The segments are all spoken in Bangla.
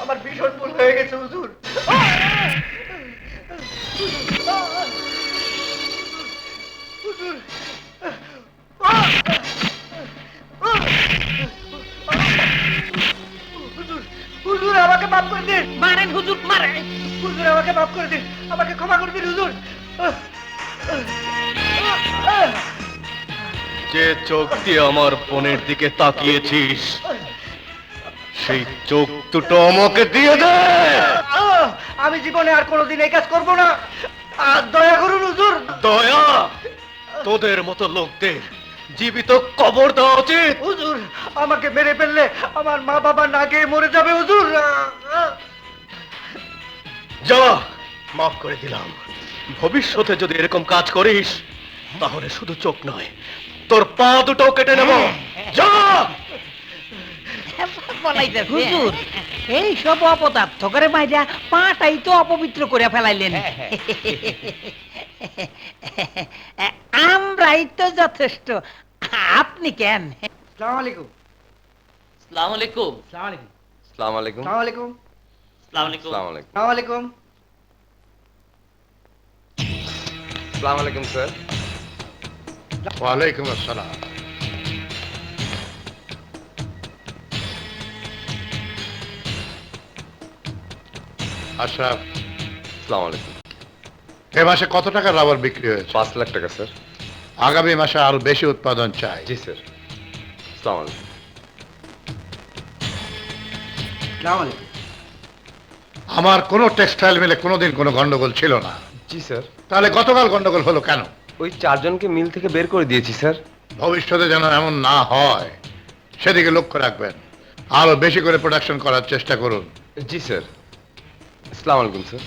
আমার ভীষণ ভুল হয়ে গেছে হুজুর। হুজুর হুজুর আমাকে মাফ করে দিন। মারেন হুজুর, মারেন। হুজুর আমাকে মাফ করে দিন, আমাকে ক্ষমা করে দিন হুজুর। যে চোখ দিয়ে আমার বোনের দিকে তাকিয়েছিস, সেই চোখ দুটো আমাকে দিয়ে দে। আমি জীবনে আর কোনোদিন এই কাজ করবো না, দয়া করুন হুজুর। দয়া? তোদের মতো লোকদের জীবিত কবর দেওয়া উচিত। হুজুর আমাকে মেরে ফেললে আমার মা বাবা না গিয়ে মরে যাবে হুজুর। যা, মাফ করে দিলাম। ভবিষ্যতে যদি এরকম কাজ করিস তাহলে শুধু চোখ নয়, তোর পা দুটো কেটে নেব। যা। হুজুর, এই সব অপদার্থ করে মাইরা পাটাই তো অপবিত্র করে ফেলাইলেন। আমরাই তো যথেষ্ট, আপনি কেন? আসসালামু আলাইকুম। আসসালামু আলাইকুম। আসসালামু আলাইকুম। আসসালামু আলাইকুম। আসসালামু আলাইকুম। আসসালামু আলাইকুম। আসসালামু আলাইকুম। আসসালামু আলাইকুম। আসসালামু আলাইকুম স্যার। ওয়ালাইকুম আসসালাম। আশরাফ, আসসালামু আলাইকুম। এ মাসে কত টাকা রাবার বিক্রি হয়েছে? 5 লাখ টাকা স্যার। আগামী মাসে আরো বেশি উৎপাদন চাই। জি স্যার। আসসালামু আলাইকুম। আসসালামু আলাইকুম। আমার কোনো টেক্সটাইল মিলে কোনোদিন কোনো গন্ডগোল ছিল না, জি স্যার। তাহলে গতকাল গন্ডগোল হলো কেন? ওই 4 জনকে মিল থেকে বের করে দিয়েছি স্যার। ভবিষ্যতে যেন এমন না হয় সেদিকে লক্ষ্য রাখবেন, আরো বেশি করে প্রোডাকশন করার চেষ্টা করুন। জি স্যার। আসসালামু আলাইকুম স্যার।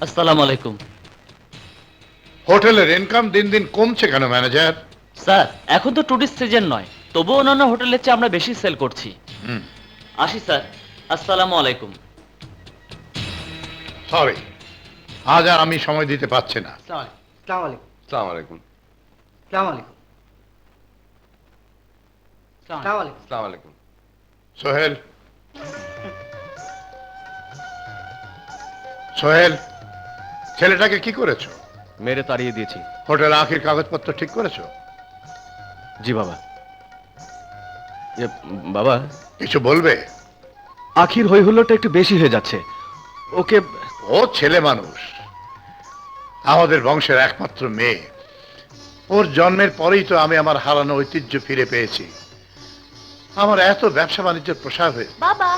আসসালামু আলাইকুম। হোটেলের ইনকাম দিন দিন কমছে কেন ম্যানেজার? স্যার, এখন তো টুরিস্ট সিজন নয়, তবুও অন্যান্য হোটেলের চেয়ে আমরা বেশি সেল করছি। আসি স্যার। আসসালামু আলাইকুম। সরি, আজ আর আমি সময় দিতে পারছি না। আসসালামু আলাইকুম। আসসালামু আলাইকুম। আসসালামু আলাইকুম। আসসালামু আলাইকুম। আসসালামু আলাইকুম। সোহেল, সোহেল, ছেলেটাকে কি করেছো? মেরে তাড়িয়ে দিয়েছি। হোটেল আখির কাগজপত্র ঠিক করেছো? জি বাবা। বাবা, কিছু বলবে? আখির হই হুল্লোড়টা একটু বেশি হয়ে যাচ্ছে। ওকে। ও ছেলে মানুষ, আমাদের বংশের একমাত্র মেয়ে। ওর জন্মের পরেই তো আমি আমার হারানো ঐতিহ্য ফিরে পেয়েছি। আমার এত ব্যবসা বাণিজ্যের প্রসার হয়েছে। বাবা,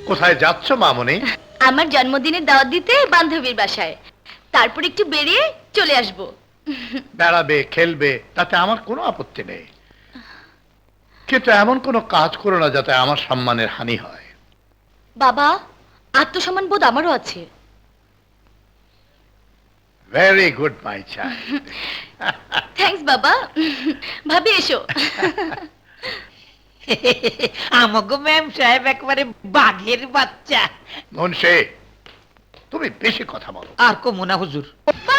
কোথায় যাচ্ছ মামনি? আমার জন্মদিনের দাওয়াত দিতে বান্ধবীর বাসায়, তারপর একটু বেরিয়ে চলে আসব। বেড়াবে, খেলবে, তাতে আমার কোনো আপত্তি নেই, কিন্তু এমন কোনো কাজ করো না যাতে আমার সম্মানের হানি হয়। বাবা, আত্মসম্মান বোধ আমারও আছে। Very good my child. Thanks বাবা। ভাবি এসো। আমাগো ম্যাম সাহেব একবারে বাঘের বাচ্চা। মুন্সি, তুমি বেশি কথা বলো। আর কমু না হুজুর। বাবা,